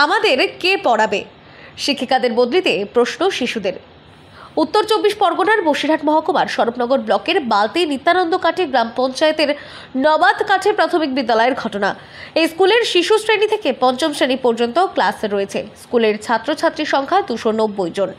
আমাদের কে পড়াবে? শিক্ষিকাদের বদলিতে প্রশ্ন শিশুদের। উত্তর 24 পরগনার বসিরহাট মহকুমার স্বরূপনগর ব্লকের বালতি নিত্যানন্দ কাঠি গ্রাম পঞ্চায়েতের নবাদ কাঠি প্রাথমিক বিদ্যালয়ের ঘটনা। এই স্কুলের শিশু শ্রেণী থেকে পঞ্চম শ্রেণী পর্যন্ত ক্লাস রয়েছে। স্কুলের ছাত্রছাত্রীর সংখ্যা 290 জন।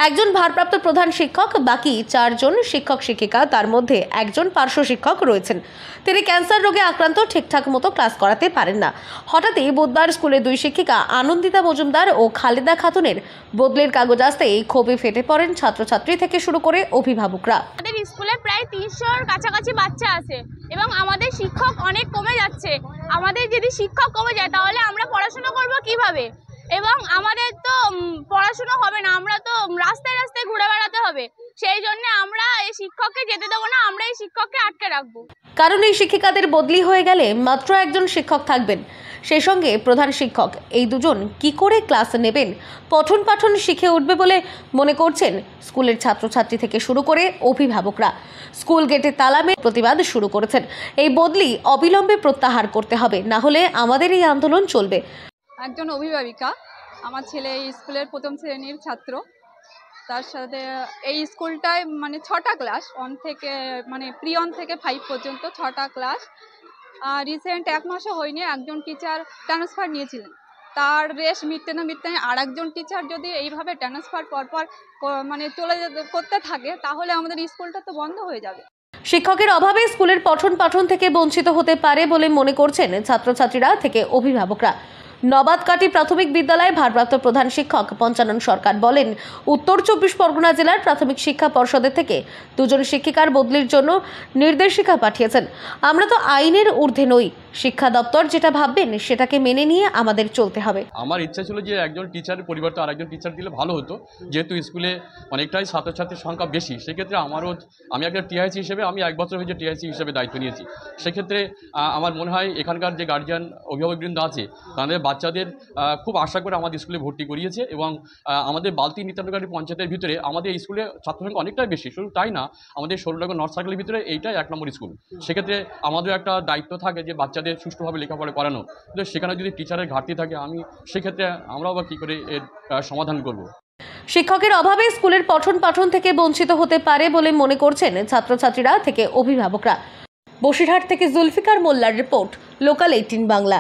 একজন ভারপ্রাপ্ত প্রধান শিক্ষক, বাকি 4 জন শিক্ষক শিক্ষিকা, তার মধ্যে একজন পার্শ্ব শিক্ষক রয়েছেন। তিনি ক্যান্সার রোগে আক্রান্ত, ঠিকঠাক মতো ক্লাস করাতে পারেন না। হঠাৎই বুধবার স্কুলের 2 শিক্ষিকা আনন্দিতা মজুমদার ও খালেদা খাতুনের বদলির কাগজ আসতেই ক্ষোভে ফেটে পড়েন ছাত্রছাত্রী থেকে শুরু করে অভিভাবকরা। আমাদের স্কুলে প্রায় 300-র কাছাকাছি বাচ্চা আছে এবং আমাদের শিক্ষক অনেক কমে যাচ্ছে। আমাদের যদি শিক্ষক কমে যায় তাহলে আমরা পড়াশোনা করব কিভাবে? এবং আমাদের তো পড়াশোনা হবে না, আমরা তো রাস্তায় রাস্তায় ঘুরে বেড়াতে হবে। সেই জন্য আমরা এই শিক্ষককে যেতে দেবো না, আমরা এই শিক্ষককে আটকে রাখবো। কারণ এই শিক্ষিকাদের বদলি হয়ে গেলে মাত্র একজন শিক্ষক থাকবেন, সেই সঙ্গে প্রধান শিক্ষক। এই দুজন কি করে ক্লাস নেবেন, পঠন পাঠন শিখে উঠবে বলে মনে করছেন স্কুলের ছাত্রছাত্রী থেকে শুরু করে অভিভাবকরা। স্কুল গেটে তালা মেরে প্রতিবাদ শুরু করেছেন। এই বদলি অবিলম্বে প্রত্যাহার করতে হবে, না হলে আমাদের এই আন্দোলন চলবে। একজন অভিভাবিকা, আমার ছেলে এই স্কুলের প্রথম শ্রেণীর ছাত্র। তার সাথে এই স্কুলটায় 6টা ক্লাস, 1 থেকে প্রি 1 থেকে 5 পর্যন্ত 6টা ক্লাস। রিসেন্ট 1 মাসও হয়নি একজন টিচার ট্রান্সফার নিয়েছিলেন। তার রেশ মিটতে না আর একজন টিচার যদি এইভাবে ট্রান্সফার পরপর চলে করতে থাকে তাহলে আমাদের স্কুলটা তো বন্ধ হয়ে যাবে। শিক্ষকের অভাবে স্কুলের পঠন পাঠন থেকে বঞ্চিত হতে পারে বলে মনে করছেন ছাত্রছাত্রীরা থেকে অভিভাবকরা। নবাদ কাঠি প্রাথমিক বিদ্যালয়ের ভারপ্রাপ্ত প্রধান শিক্ষক পঞ্চানন সরকার বলেন, উত্তর 24 পরগনা জেলার প্রাথমিক শিক্ষা পর্ষদের থেকে 2 জন শিক্ষিকার বদলির জন্য নির্দেশিকা পাঠিয়েছেন। আমরা তো আইনের ঊর্ধ্বে নই, শিক্ষা দপ্তর যেটা ভাববেন সেটাকে মেনে নিয়ে আমাদের চলতে হবে। আমার ইচ্ছা ছিল যে একজন টিচারের পরিবর্তে আরেকজন টিচার দিলে ভালো হতো, যেহেতু স্কুলে অনেকটাই ছাত্রছাত্রীর সংখ্যা বেশি। সেক্ষেত্রে আমি একটা টিআইসি হিসেবে, আমি 1 বছর হয়েছে টিআইসি হিসেবে দায়িত্ব নিয়েছি। সেক্ষেত্রে আমার মনে হয় এখানকার যে গার্জিয়ান অভিভাবকবৃন্দ আছে তাদের বাচ্চাদের খুব আশা করে আমাদের স্কুলে ভর্তি করিয়েছে। এবং আমাদের বালতি নিত্যানন্দ কাঠি পঞ্চায়েতের ভিতরে আমাদের স্কুলে ছাত্র সংখ্যা অনেকটাই বেশি। শুধু তাই না, আমাদের স্বরূপনগর নর্থ সার্কেলের ভিতরে এইটাই 1 নম্বর স্কুল। সেক্ষেত্রে আমাদের একটা দায়িত্ব থাকে যে বাচ্চাদের সুষ্ঠুভাবে লেখাপড়া করানো। কিন্তু সেখানে যদি টিচারের ঘাটতি থাকে, সেক্ষেত্রে আমরাও বা কী করে এর সমাধান করব? শিক্ষকের অভাবে স্কুলের পঠন পাঠন থেকে বঞ্চিত হতে পারে বলে মনে করছেন ছাত্রছাত্রীরা থেকে অভিভাবকরা। বসিরহাট থেকে জুলফিকার মোল্লার রিপোর্ট, লোকাল 18 বাংলা।